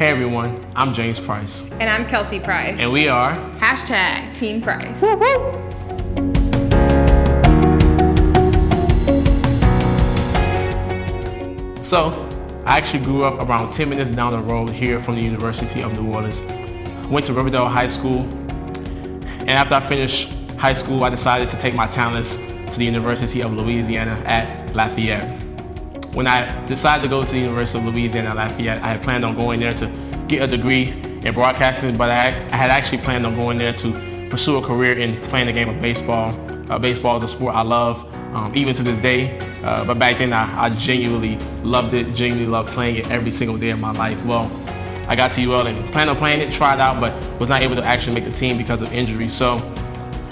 Hey everyone, I'm James Price. And I'm Kelsey Price. And we are #Team Price. So, I actually grew up around 10 minutes down the road here from the University of New Orleans. Went to Riverdale High School, and after I finished high school, I decided to take my talents to the University of Louisiana at Lafayette. When I decided to go to the University of Louisiana at Lafayette, I had planned on going there to get a degree in broadcasting, but I had actually planned on going there to pursue a career in playing the game of baseball. Baseball is a sport I love, even to this day, but back then I genuinely loved it, genuinely loved playing it every single day of my life. Well, I got to UL and planned on playing it, tried out, but was not able to actually make the team because of injury. So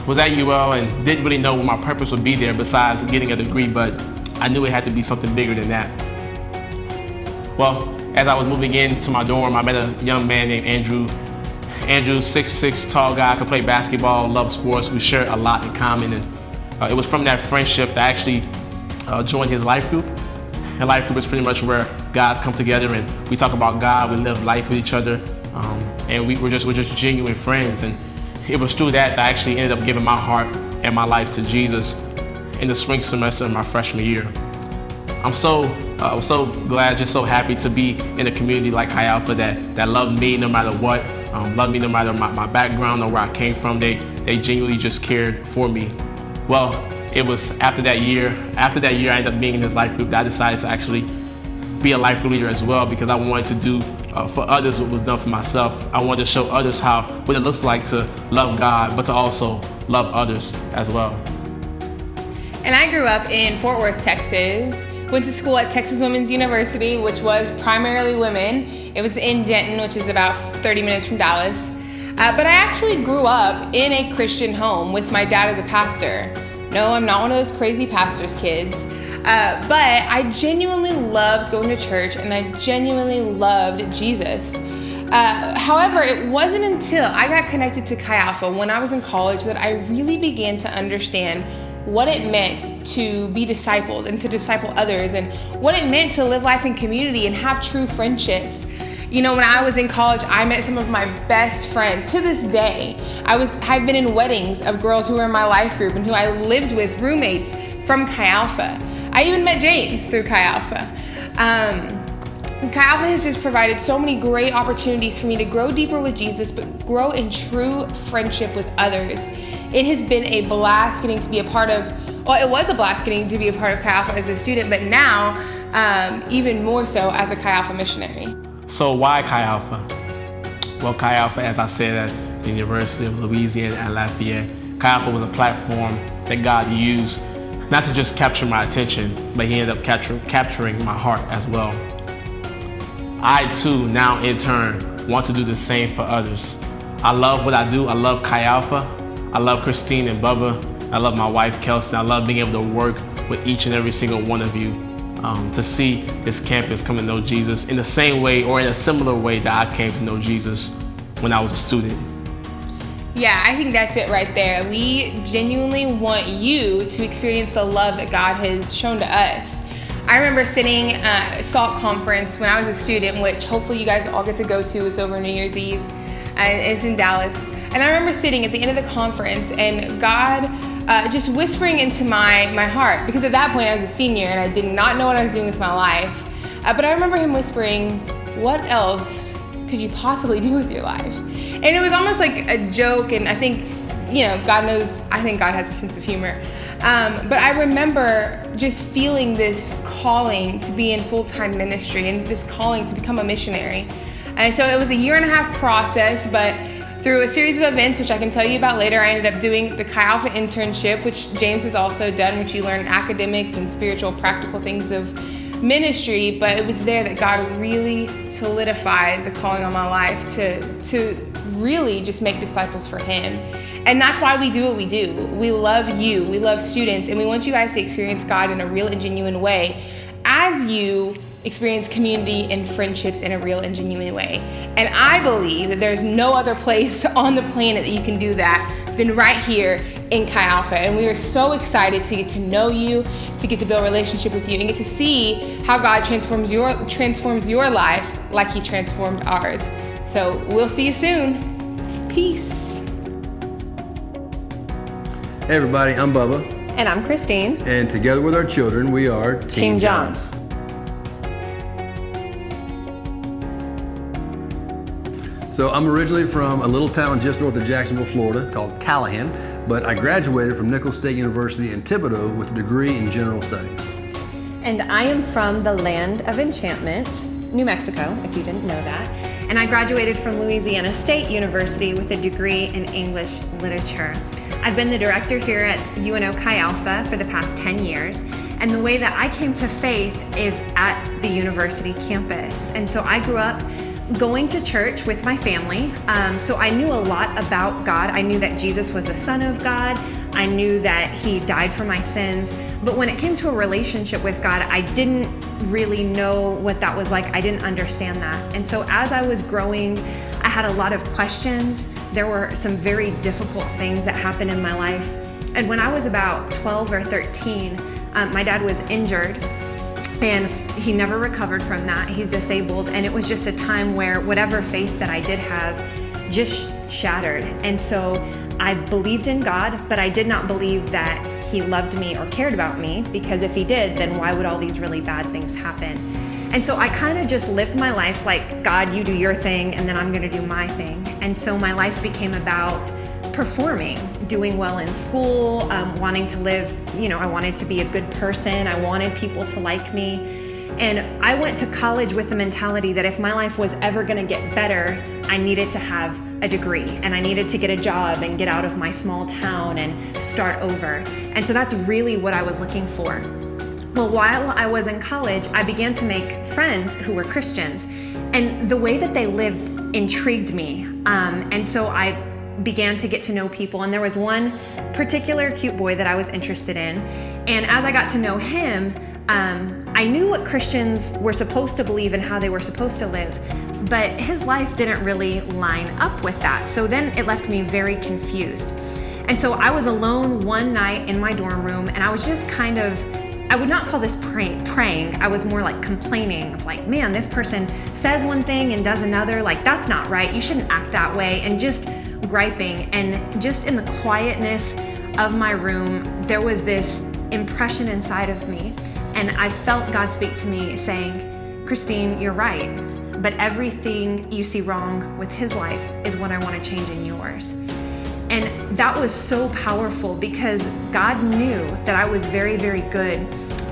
was at UL and didn't really know what my purpose would be there besides getting a degree, but I knew it had to be something bigger than that. Well, as I was moving into my dorm, I met a young man named Andrew. Andrew, 6'6", tall guy, could play basketball, loved sports. We shared a lot in common, and it was from that friendship that I actually joined his life group. And life group is pretty much where guys come together and we talk about God, we live life with each other, and we're just genuine friends. And it was through that I actually ended up giving my heart and my life to Jesus in the spring semester of my freshman year. I was so glad, just so happy to be in a community like Chi Alpha that loved me no matter what, loved me no matter my background or where I came from. They genuinely just cared for me. Well, it was after that year I ended up being in his life group that I decided to actually be a life group leader as well, because I wanted to do for others what was done for myself. I wanted to show others what it looks like to love God, but to also love others as well. And I grew up in Fort Worth, Texas. Went to school at Texas Women's University, which was primarily women. It was in Denton, which is about 30 minutes from Dallas. But I actually grew up in a Christian home with my dad as a pastor. No, I'm not one of those crazy pastor's kids. But I genuinely loved going to church, and I genuinely loved Jesus. However, it wasn't until I got connected to Chi Alpha when I was in college that I really began to understand what it meant to be discipled and to disciple others, and what it meant to live life in community and have true friendships. You know, when I was in college, I met some of my best friends. To this day, I've been in weddings of girls who were in my life group and who I lived with, roommates from Chi Alpha. I even met James through Chi Alpha. Chi Alpha has just provided so many great opportunities for me to grow deeper with Jesus, but grow in true friendship with others. It has been a blast getting to be a part of, well, it was a blast getting to be a part of Chi Alpha as a student, but now even more so as a Chi Alpha missionary. So why Chi Alpha? Well, Chi Alpha, as I said, at the University of Louisiana at Lafayette, Chi Alpha was a platform that God used not to just capture my attention, but he ended up capturing my heart as well. I too, now in turn, want to do the same for others. I love what I do. I love Chi Alpha. I love Christine and Bubba. I love my wife, Kelsey. I love being able to work with each and every single one of you to see this campus come to know Jesus in the same way or in a similar way that I came to know Jesus when I was a student. Yeah, I think that's it right there. We genuinely want you to experience the love that God has shown to us. I remember sitting at SALT conference when I was a student, which hopefully you guys all get to go to. It's over New Year's Eve, and it's in Dallas. And I remember sitting at the end of the conference and God just whispering into my heart, because at that point I was a senior and I did not know what I was doing with my life. But I remember him whispering, "What else could you possibly do with your life?" And it was almost like a joke, and I think, you know, I think God has a sense of humor. But I remember just feeling this calling to be in full-time ministry and this calling to become a missionary. And so it was a 1.5-year process, but through a series of events, which I can tell you about later, I ended up doing the Chi Alpha internship, which James has also done, which you learn academics and spiritual, practical things of ministry. But it was there that God really solidified the calling on my life to really just make disciples for him. And that's why we do what we do. We love you, we love students, and we want you guys to experience God in a real and genuine way as you experience community and friendships in a real and genuine way. And I believe that there's no other place on the planet that you can do that than right here in Chi Alpha. And we are so excited to get to know you, to get to build a relationship with you, and get to see how God transforms your life like he transformed ours. So we'll see you soon. Peace. Hey everybody, I'm Bubba. And I'm Christine. And together with our children, we are Team Johns. So I'm originally from a little town just north of Jacksonville, Florida called Callahan, but I graduated from Nicholls State University in Thibodaux with a degree in general studies. And I am from the land of enchantment, New Mexico, if you didn't know that. And I graduated from Louisiana State University with a degree in English literature. I've been the director here at UNO Chi Alpha for the past 10 years. And the way that I came to faith is at the university campus. And so I grew up going to church with my family. So I knew a lot about God. I knew that Jesus was the Son of God. I knew that he died for my sins. But when it came to a relationship with God, I didn't really know what that was like. I didn't understand that. And so as I was growing, I had a lot of questions. There were some very difficult things that happened in my life. And when I was about 12 or 13, my dad was injured and he never recovered from that. He's disabled. And it was just a time where whatever faith that I did have just shattered. And so I believed in God, but I did not believe that he loved me or cared about me, because if he did, then why would all these really bad things happen? And so I kind of just lived my life like, God, you do your thing, and then I'm gonna do my thing. And so my life became about performing, doing well in school, wanting to live, I wanted to be a good person. I wanted people to like me. And I went to college with the mentality that if my life was ever gonna get better, I needed to have a degree and I needed to get a job and get out of my small town and start over. And so that's really what I was looking for. Well, while I was in college, I began to make friends who were Christians, and the way that they lived intrigued me. And so I began to get to know people, and there was one particular cute boy that I was interested in. And as I got to know him, I knew what Christians were supposed to believe and how they were supposed to live, but his life didn't really line up with that. So then it left me very confused. And so I was alone one night in my dorm room, and I was just kind of, I would not call this praying. I was more like complaining, like, man, this person says one thing and does another, like, that's not right. You shouldn't act that way. And just griping. And just in the quietness of my room, there was this impression inside of me. And I felt God speak to me saying, Christine, you're right. But everything you see wrong with his life is what I want to change in yours. And that was so powerful, because God knew that I was very, very good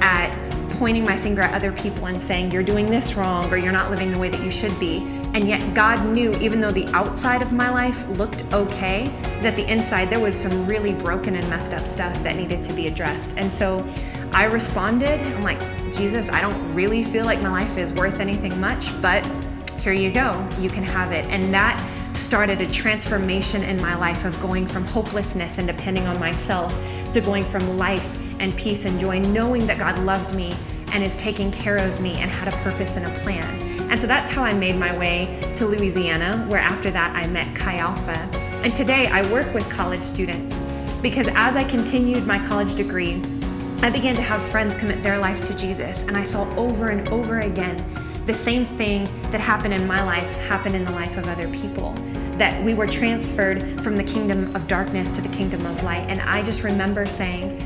at pointing my finger at other people and saying, you're doing this wrong, or you're not living the way that you should be. And yet God knew, even though the outside of my life looked okay, that the inside there was some really broken and messed up stuff that needed to be addressed. And so I responded, I'm like, Jesus, I don't really feel like my life is worth anything much, but here you go, you can have it. And that started a transformation in my life of going from hopelessness and depending on myself to going from life and peace and joy, knowing that God loved me and is taking care of me and had a purpose and a plan. And so that's how I made my way to Louisiana, where after that I met Chi Alpha. And today I work with college students, because as I continued my college degree, I began to have friends commit their lives to Jesus, and I saw over and over again the same thing that happened in my life happened in the life of other people, that we were transferred from the kingdom of darkness to the kingdom of light. And I just remember saying,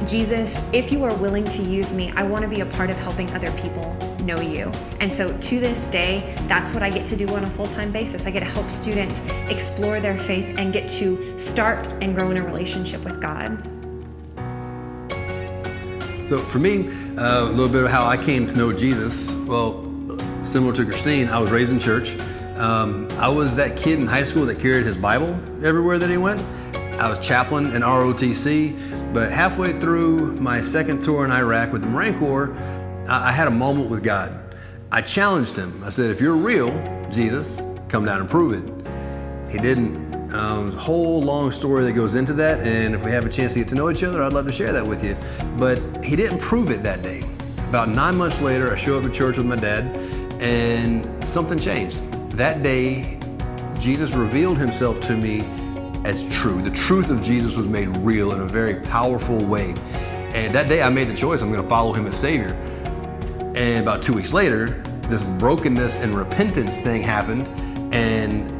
Jesus, if you are willing to use me, I want to be a part of helping other people know you. And so to this day, that's what I get to do on a full-time basis. I get to help students explore their faith and get to start and grow in a relationship with God. So for me, a little bit of how I came to know Jesus, well, similar to Christine, I was raised in church. I was that kid in high school that carried his Bible everywhere that he went. I was chaplain in ROTC, but halfway through my second tour in Iraq with the Marine Corps, I had a moment with God. I challenged him. I said, if you're real, Jesus, come down and prove it. He didn't. There's a whole long story that goes into that, and if we have a chance to get to know each other, I'd love to share that with you. But he didn't prove it that day. About 9 months later, I show up to church with my dad, and something changed. That day, Jesus revealed himself to me as true. The truth of Jesus was made real in a very powerful way. And that day I made the choice, I'm gonna follow him as Savior. And about 2 weeks later, this brokenness and repentance thing happened. And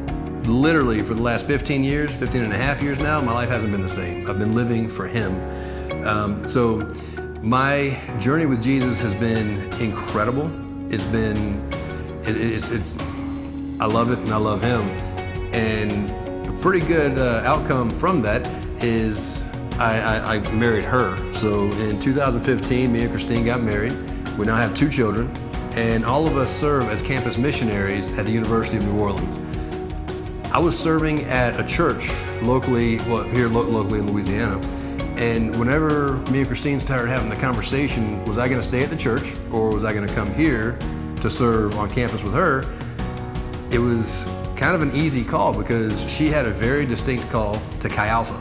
literally for the last 15 and a half years now, my life hasn't been the same. I've been living for him. So my journey with Jesus has been incredible. It's I love it and I love him. And a pretty good outcome from that is I married her. So in 2015, me and Christine got married. We now have 2 children, and all of us serve as campus missionaries at the University of New Orleans. I was serving at a church locally, locally in Louisiana, and whenever me and Christine started having the conversation, was I gonna stay at the church or was I gonna come here to serve on campus with her? It was kind of an easy call because she had a very distinct call to Chi Alpha.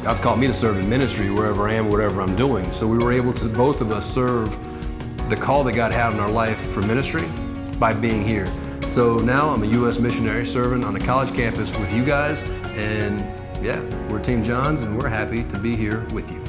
God's called me to serve in ministry wherever I am, whatever I'm doing. So we were able to, both of us, serve the call that God had in our life for ministry by being here. So now I'm a U.S. missionary serving on a college campus with you guys, and yeah, we're Team Johns and we're happy to be here with you.